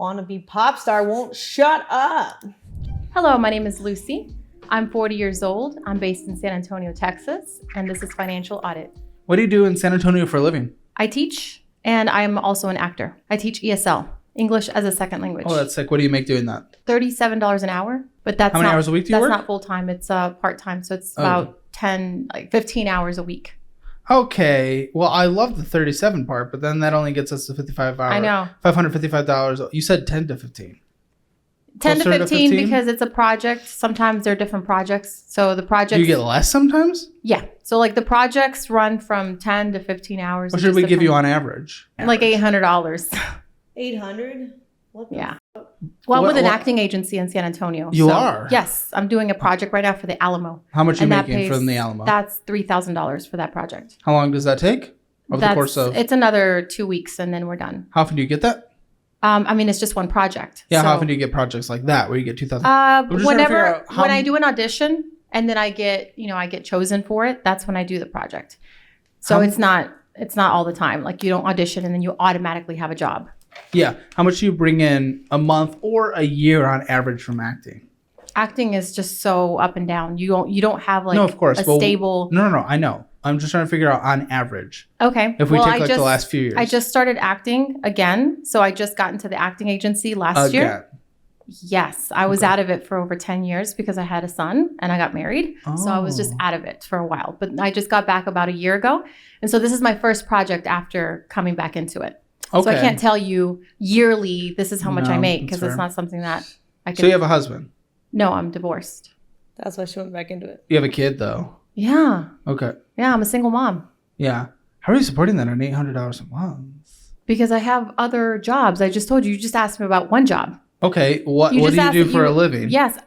Wannabe Popstar won't shut up. Hello, my name is Lucy. I'm 40 years old. I'm based in San Antonio, Texas, and this is Financial Audit. What do you do in San Antonio for a living? I teach, and I'm also an actor. I teach ESL, English as a Second Language. Oh, that's sick. What do you make doing that? $37 an hour, but that's How many hours a week do you work? That's not full-time. It's part-time, so it's about 15 hours a week. Okay. Well, I love the 37 part, but then that only gets us to 55 hours. I know. $555. You said 10 to 15. 10 to Closer 15 because it's a project. Sometimes they're different projects. So the projects... Do you get less sometimes? Yeah. So like the projects run from 10 to 15 hours. What should we give you on average? Like $800. $800? What the Yeah. Well, with an acting agency in San Antonio. You are? Yes. I'm doing a project right now for the Alamo. How much are you making from the Alamo? That's $3,000 for that project. How long does that take? Over the course of... It's another 2 weeks and then we're done. How often do you get that? I mean, it's just one project. Yeah, so, how often do you get projects like that where you get $2,000? Whenever, when I do an audition and then I get chosen for it, that's when I do the project. So it's not all the time. Like you don't audition and then you automatically have a job. Yeah. How much do you bring in a month or a year on average from acting? Acting is just so up and down. You don't have like no, of course. a stable. No, I know. I'm just trying to figure out on average. Okay. If we take the last few years. I just started acting again. So I just got into the acting agency last year. Yes. I was out of it for over 10 years because I had a son and I got married. Oh. So I was just out of it for a while. But I just got back about a year ago. And so this is my first project after coming back into it. Okay. So I can't tell you yearly this is how much I make because it's not something that I can. So you have a husband? No, I'm divorced. That's why she went back into it. You have a kid though? Yeah. Okay. Yeah, I'm a single mom. Yeah. How are you supporting that on $800 a month? Because I have other jobs. I just told you. You just asked me about one job. Okay. What do you do for a living? Yes.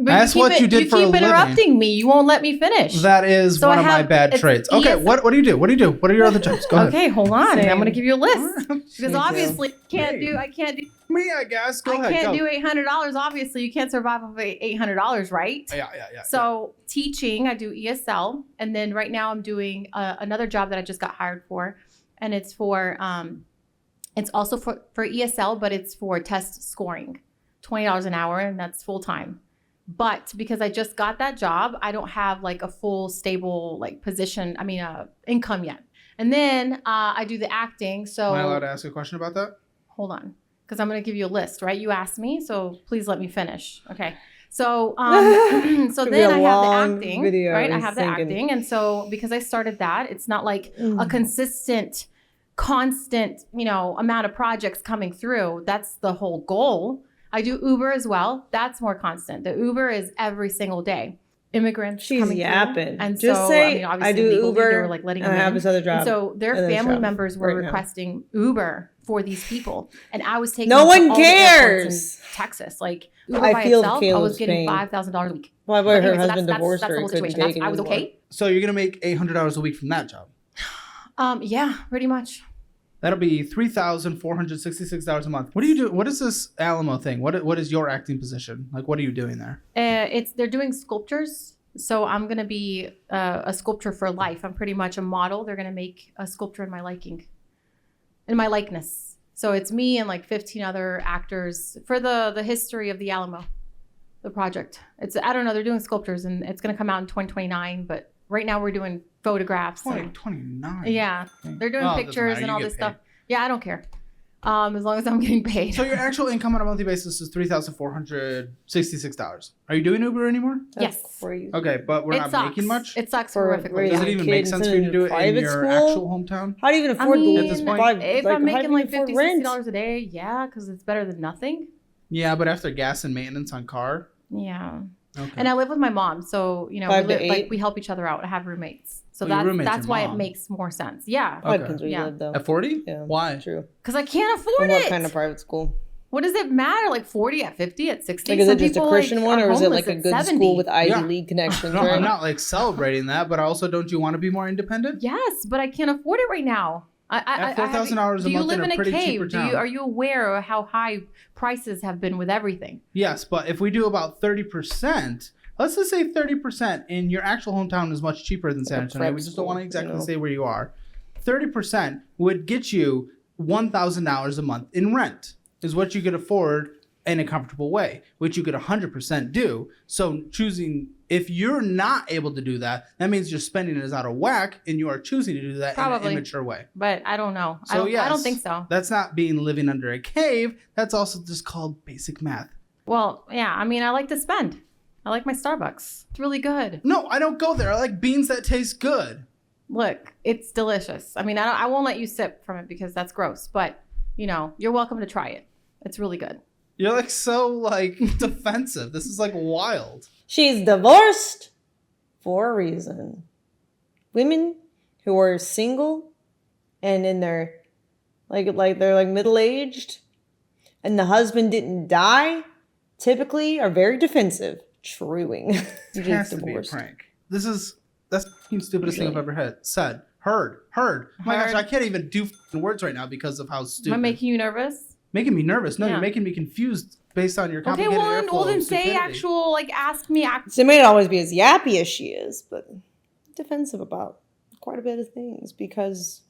Ask what you did for a living. You keep interrupting me. You won't let me finish. That is one of my bad traits. Okay. What do you do? What are your other jobs? Go ahead. Okay. Hold on. I'm going to give you a list. Because obviously I can't do. Me, I guess. Go ahead. I can't do $800. Obviously, you can't survive off $800, right? Yeah. So teaching, I do ESL, and then right now I'm doing another job that I just got hired for, and it's for it's also for ESL, but it's for test scoring, $20 an hour, and that's full time. But because I just got that job, I don't have like a full stable position. I mean, income yet. And then I do the acting. So am I allowed to ask a question about that? Hold on. Because I'm going to give you a list, right? You asked me, so please let me finish. Okay. So so then I have the acting, right? I have the acting. And so because I started that, it's not like a consistent, constant, amount of projects coming through. That's the whole goal. I do Uber as well. That's more constant. The Uber is every single day. Immigrants coming yapping. through. And just so, say, obviously, I do Uber, they were letting them I have this other job. And so their family members were requesting Uber for these people. And I was taking no one cares. In Texas. Like Uber by itself, I was getting $5,000 a week. Well, her husband divorced her. I was okay. So you're going to make $800 a week from that job? Yeah, pretty much. That'll be $3,466 a month. What do you do? What is this Alamo thing? What is your acting position? Like, what are you doing there? They're doing sculptures. So I'm going to be a sculptor for life. I'm pretty much a model. They're going to make a sculpture in my likeness. So it's me and like 15 other actors for the history of the Alamo, the project. I don't know. They're doing sculptures and it's going to come out in 2029. But right now we're doing photographs. 2029. Yeah. They're doing pictures and all this stuff. Yeah, I don't care. As long as I'm getting paid. So your actual income on a monthly basis is $3,466. Are you doing Uber anymore? Yes. Okay, but we're not making much? It sucks horrifically. Does it even make sense for you to do it in your actual hometown? How do you even afford at this point? If I'm making like $50, $60 a day, yeah, because it's better than nothing. Yeah, but after gas and maintenance on car? Yeah. Okay. And I live with my mom, so we help each other out. I have roommates, so that's why it makes more sense. Yeah. At 40? Yeah. Why? True. Because I can't afford it. What kind of private school? What does it matter? Like 40, at 50, at 60? Like, is it just a Christian one, or is it like a good school with Ivy League connections? No, I'm not like celebrating that, but also, don't you want to be more independent? Yes, but I can't afford it right now. At $4,000 a month, do you live in a pretty cheaper town? Are you aware of how high prices have been with everything? Yes, but if we do about 30%, let's just say 30% in your actual hometown is much cheaper than San Antonio. We just don't want to exactly say where you are. 30% would get you $1,000 a month in rent. is what you could afford in a comfortable way, which you could 100% do. So choosing, if you're not able to do that, that means your spending is out of whack and you are choosing to do that in an immature way. But I don't know. So I don't think so. That's not living under a cave. That's also just called basic math. Well, yeah. I mean, I like to spend. I like my Starbucks. It's really good. No, I don't go there. I like beans that taste good. Look, it's delicious. I mean, I won't let you sip from it because that's gross. But, you're welcome to try it. It's really good. You're like so defensive. This is wild. She's divorced for a reason. Women who are single and in their they're middle-aged and the husband didn't die typically are very defensive. Truing. It has to be a prank. That's the stupidest thing I've ever said. Heard. Oh my gosh, I can't even do words right now because of how stupid. Am I making you nervous? Making me nervous. No, you're making me confused based on your complicated airflow. Okay, well then say actual, ask me. She may not always be as yappy as she is, but defensive about quite a bit of things because,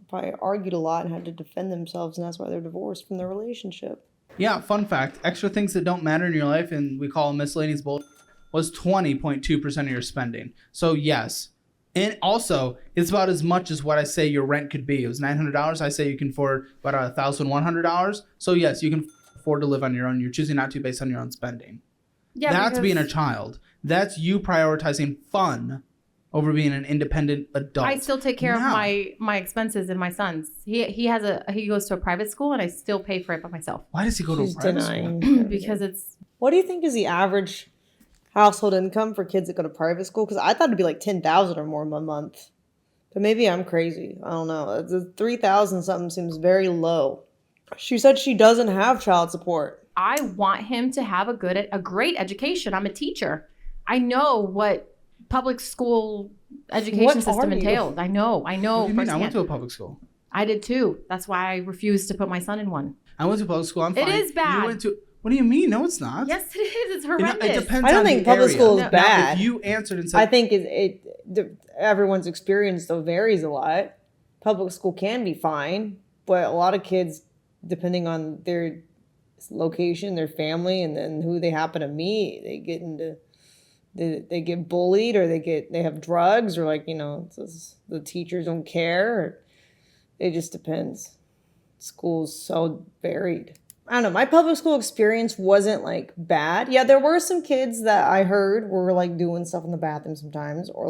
probably argued a lot and had to defend themselves, and that's why they're divorced from their relationship. Yeah, fun fact. Extra things that don't matter in your life, and we call them miscellaneous bullshit, was 20.2% of your spending. So yes. And also, it's about as much as what I say your rent could be. It was $900. I say you can afford about $1,100. So yes, you can afford to live on your own. You're choosing not to based on your own spending. Yeah, that's being a child. That's you prioritizing fun over being an independent adult. I still take care of my expenses and my son's. He goes to a private school and I still pay for it by myself. Why does he go to a private school? Because it's. What do you think is the average household income for kids that go to private school? Because I thought it'd be $10,000 or more a month, but maybe I'm crazy. I don't know. The 3,000 something seems very low. She said she doesn't have child support. I want him to have a great education. I'm a teacher. I know what public school education system entailed. I know. What do you mean? I went to a public school. I did too. That's why I refused to put my son in one. I went to public school. I'm fine. It is bad. You went to. What do you mean? No, it's not. Yes, it is. It's horrendous. It depends. I don't think public school is bad. Now, if you answered and said, I think everyone's experience though varies a lot. Public school can be fine, but a lot of kids, depending on their location, their family, and then who they happen to meet, they get bullied, or they have drugs, or the teachers don't care. It just depends. School's so varied. I don't know. My public school experience wasn't bad. Yeah, there were some kids that I heard were doing stuff in the bathroom sometimes, or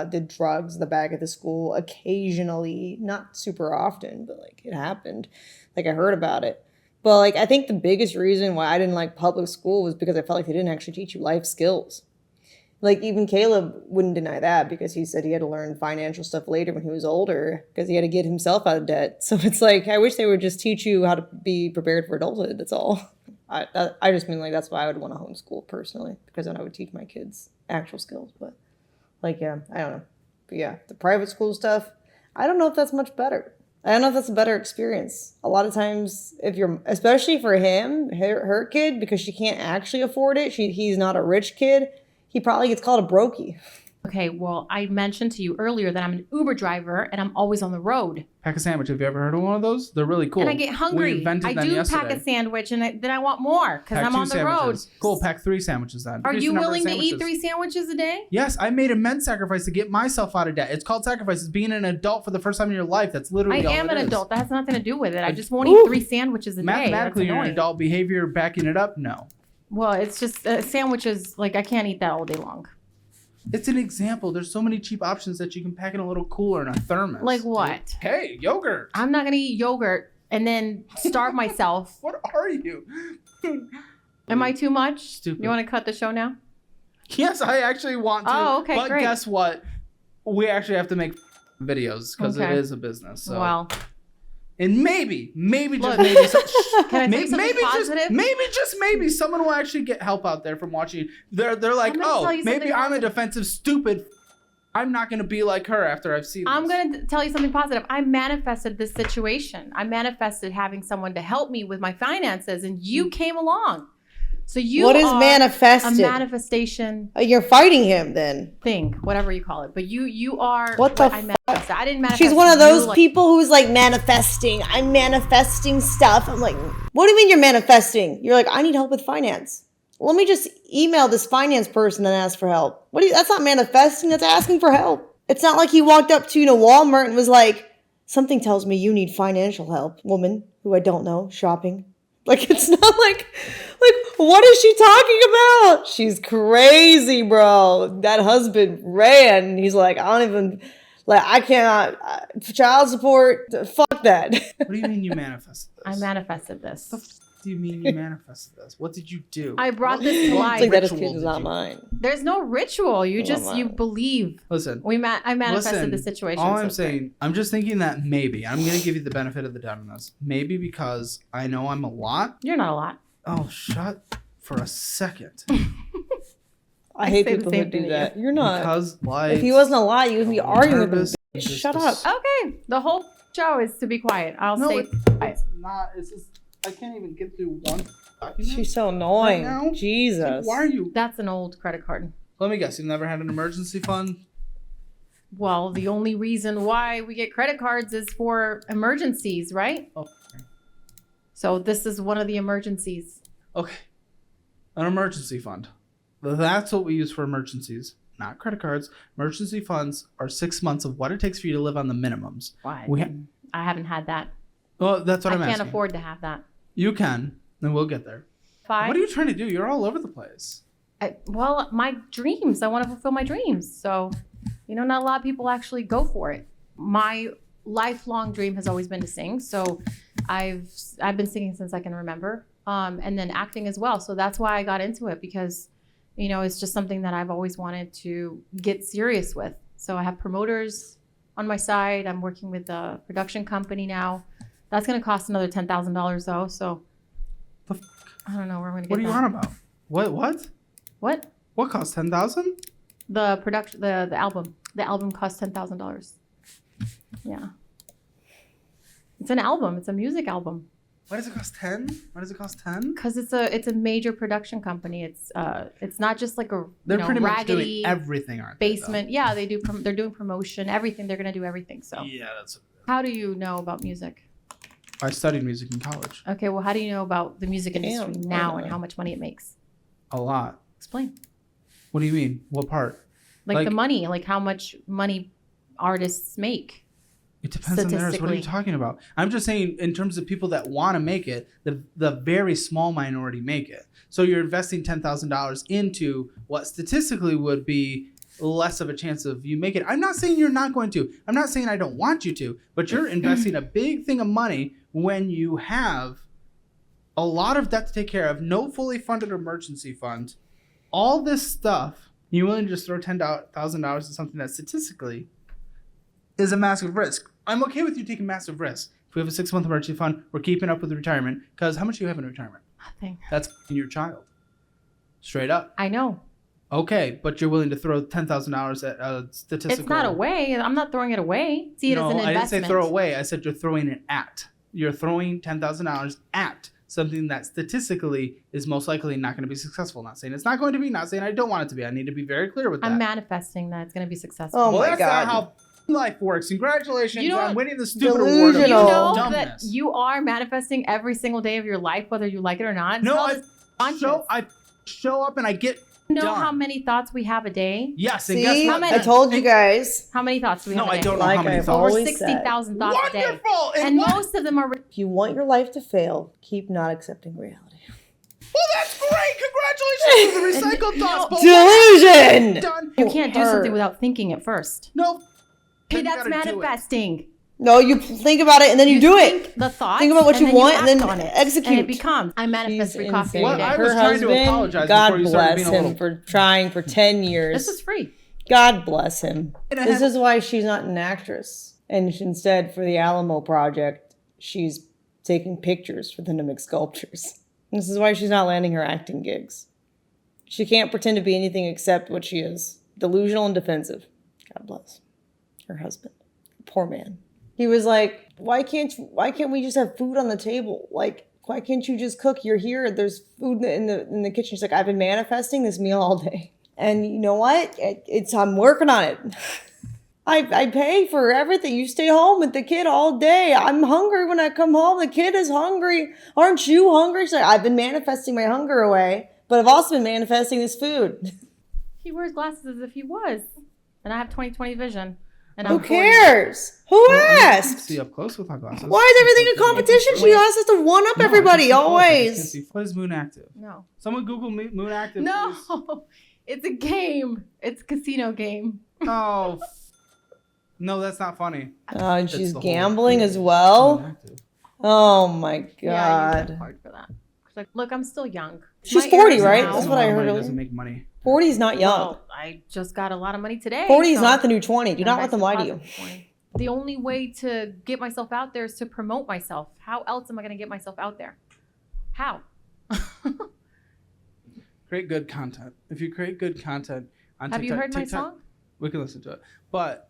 did drugs in the back of the school occasionally, not super often, but it happened. I heard about it. But I think the biggest reason why I didn't like public school was because I felt they didn't actually teach you life skills. Even Caleb wouldn't deny that because he said he had to learn financial stuff later when he was older because he had to get himself out of debt. So it's I wish they would just teach you how to be prepared for adulthood. That's all. I just mean that's why I would want to homeschool personally, because then I would teach my kids actual skills. But yeah, I don't know. But yeah, the private school stuff, I don't know if that's much better. I don't know if that's a better experience. A lot of times, especially for him, her kid, because she can't actually afford it. He's not a rich kid. He probably gets called a brokey. Okay, well, I mentioned to you earlier that I'm an Uber driver and I'm always on the road. Pack a sandwich. Have you ever heard of one of those? They're really cool. And I get hungry. We invented them yesterday. yesterday. Pack a sandwich and then I want more because I'm on the road. Cool, pack 3 sandwiches then. Are you willing to eat 3 sandwiches a day? Yes, I made immense sacrifice to get myself out of debt. It's called sacrifice. It's being an adult for the first time in your life. That's literally all it is. I am an adult. That has nothing to do with it. I just won't eat 3 sandwiches a day. Mathematically, you're an adult. Behavior backing it up? No. Well, it's just sandwiches, I can't eat that all day long. It's an example. There's so many cheap options that you can pack in a little cooler in a thermos. Like what? Dude. Hey, yogurt. I'm not going to eat yogurt and then starve myself. What are you? Am I too much? Stupid. You want to cut the show now? Yes, I actually want to. Oh, okay, but great. Guess what? We actually have to make videos because it is a business. So. Well. And maybe Can I maybe positive? Maybe someone will actually get help out there from watching. They're like, maybe I'm a defensive stupid. I'm not going to be like her after I've seen this. I'm going to tell you something positive. I manifested this situation. I manifested having someone to help me with my finances, and you came along. So you what is are manifested? a manifestation You're fighting him then. thing, whatever you call it. But you are what the I manifested. I didn't manifest. She's one of those you, people who's like manifesting. I'm manifesting stuff. I'm like, what do you mean you're manifesting? You're like, I need help with finance. Let me just email this finance person and ask for help. That's not manifesting, that's asking for help. It's not like he walked up to Walmart and was like, something tells me you need financial help, woman who I don't know, shopping. Like, it's not like, what is she talking about? She's crazy, bro. That husband ran. He's like, I cannot, child support, fuck that. What do you mean you manifested this? I manifested this. What do you mean you manifested this? What did you do? I brought this to life. Like that is not mine. There's no ritual. You believe. Listen. I manifested the situation. All I'm saying, I'm just thinking that maybe, I'm going to give you the benefit of the doubt on this. Maybe because I know I'm a lot. You're not a lot. Oh, shut for a second. I hate people who do that. You're not. Because if he wasn't a lot, you would be arguing with him. Shut up. Okay. The whole show is to be quiet. I'll stay quiet. It's not. It's just, I can't even get through one document. She's so annoying. Right now? Jesus. Like, why are you? That's an old credit card. Let me guess. You've never had an emergency fund? Well, the only reason why we get credit cards is for emergencies, right? Oh. So this is one of the emergencies. Okay. An emergency fund. That's what we use for emergencies, not credit cards. Emergency funds are 6 months of what it takes for you to live on the minimums. Why? I haven't had that. Well, that's what I'm asking. I can't afford to have that. You can, and we'll get there. What are you trying to do? You're all over the place. Well, my dreams. I want to fulfill my dreams. So, not a lot of people actually go for it. My lifelong dream has always been to sing. So I've been singing since I can remember. And then acting as well. So that's why I got into it, because, it's just something that I've always wanted to get serious with. So I have promoters on my side. I'm working with a production company now. That's going to cost another $10,000 though. So I don't know where I'm going to get that. What are you on about? What? What? What cost $10,000? The production, the album. The album cost $10,000. Yeah. It's an album. It's a music album. Why does it cost 10? Why does it cost 10? Because it's a major production company. It's not just like they're pretty much doing raggedy everything, aren't they? basement. Yeah, they do. They're doing promotion. Everything. They're gonna do everything. So yeah, that's. How do you know about music? I studied music in college. Okay, well, how do you know about the music industry now and how much money it makes? A lot. Explain. What do you mean? What part? Like the money, like how much money artists make. It depends on theirs. What are you talking about? I'm just saying in terms of people that want to make it, the very small minority make it. So you're investing $10,000 into what statistically would be less of a chance of you make it. I'm not saying you're not going to. I'm not saying I don't want you to, but you're investing a big thing of money when you have a lot of debt to take care of, no fully funded emergency fund, all this stuff. You're willing to just throw $10,000 into something that statistically is a massive risk. I'm okay with you taking massive risks. If we have a 6-month emergency fund, we're keeping up with the retirement. Because how much do you have in retirement? Nothing. That's your child. Straight up. I know. Okay, but you're willing to throw $10,000 at a statistical... It's not away. I'm not throwing it away. See it as an investment. I didn't say throw away. I said you're throwing it at. You're throwing $10,000 at something that statistically is most likely not going to be successful. Not saying it's not going to be. Not saying I don't want it to be. I need to be very clear with that. I'm manifesting that it's going to be successful. Oh my God. That's not how life works. Congratulations on winning the stupid delusional. award of You know that dumbness. you are manifesting every single day of your life, whether you like it or not. No, I show up and I get how many thoughts we have a day? Yes, and See, guess what? I told you guys. How many thoughts do we have a day? I don't know Like how many I've thoughts. Over always 60,000 thoughts a day. Wonderful! And most of them are... If you want your life to fail, keep not accepting reality. Well, that's great! Congratulations on the recycled thoughts. but Delusion! done. You can't do something without thinking it first. No. Okay, You that's gotta do it. manifesting. No, you think about it and then you do it. Think the thoughts. Think about what you want and then act on it. execute. And it becomes. I manifest free coffee Well, every day. I was Her trying to husband, apologize God before you started bless being a him little... for trying for 10 years. This is free. God bless him. And I This have- is why she's not an actress. And instead, for the Alamo project, she's taking pictures for them to make sculptures. And this is why she's not landing her acting gigs. She can't pretend to be anything except what she is. Delusional and defensive. God bless her husband. Poor man. He was like, why can't we just have food on the table? Like, why can't you just cook? You're here. There's food in the kitchen. She's like, I've been manifesting this meal all day. And you know what? I'm working on it. I pay for everything. You stay home with the kid all day. I'm hungry when I come home. The kid is hungry. Aren't you hungry? She's like, I've been manifesting my hunger away, but I've also been manifesting this food. He wears glasses as if he was. And I have 20/20 vision. And who cares? Who asked? See up close with my glasses. Why is everything a competition? She asks us to one up everybody always. What is Moon Active? No. Someone Google Moon Active. No, please. It's a game. It's a casino game. Oh. No, that's not funny. And she's gambling as well. Oh my god. Yeah, you work hard for that. She's like, look, I'm still young. She's 40, right? That's what I heard. Doesn't make money. 40 is not young. Well, I just got a lot of money today. 40 is not the new 20. Do not let them lie to you. The only way to get myself out there is to promote myself. How else am I going to get myself out there? How? Create good content. If you create good content on Have TikTok, you heard my song? We can listen to it, but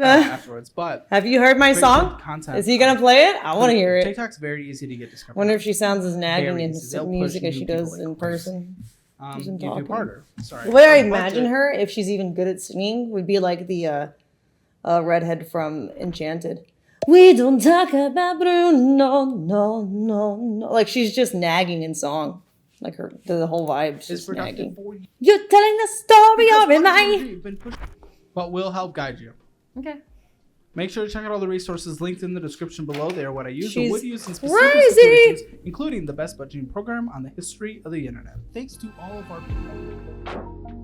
afterwards. But have you heard my song? Content. Is he gonna play it? I want to hear it. TikTok's very easy to get discovered. Wonder if she sounds as nagging in They'll music push as she new does people in person. YouTube harder. Sorry. The way I imagine her, if she's even good at singing, would be like the redhead from Enchanted. We don't talk about Bruno, no, no, no. Like she's just nagging in song. Like the whole vibe's just nagging. You're telling the story, or am I? But we'll help guide you. Okay. Make sure to check out all the resources linked in the description below. They are what I use and would use in specific crazy situations, including the best budgeting program on the history of the internet. Thanks to all of our people.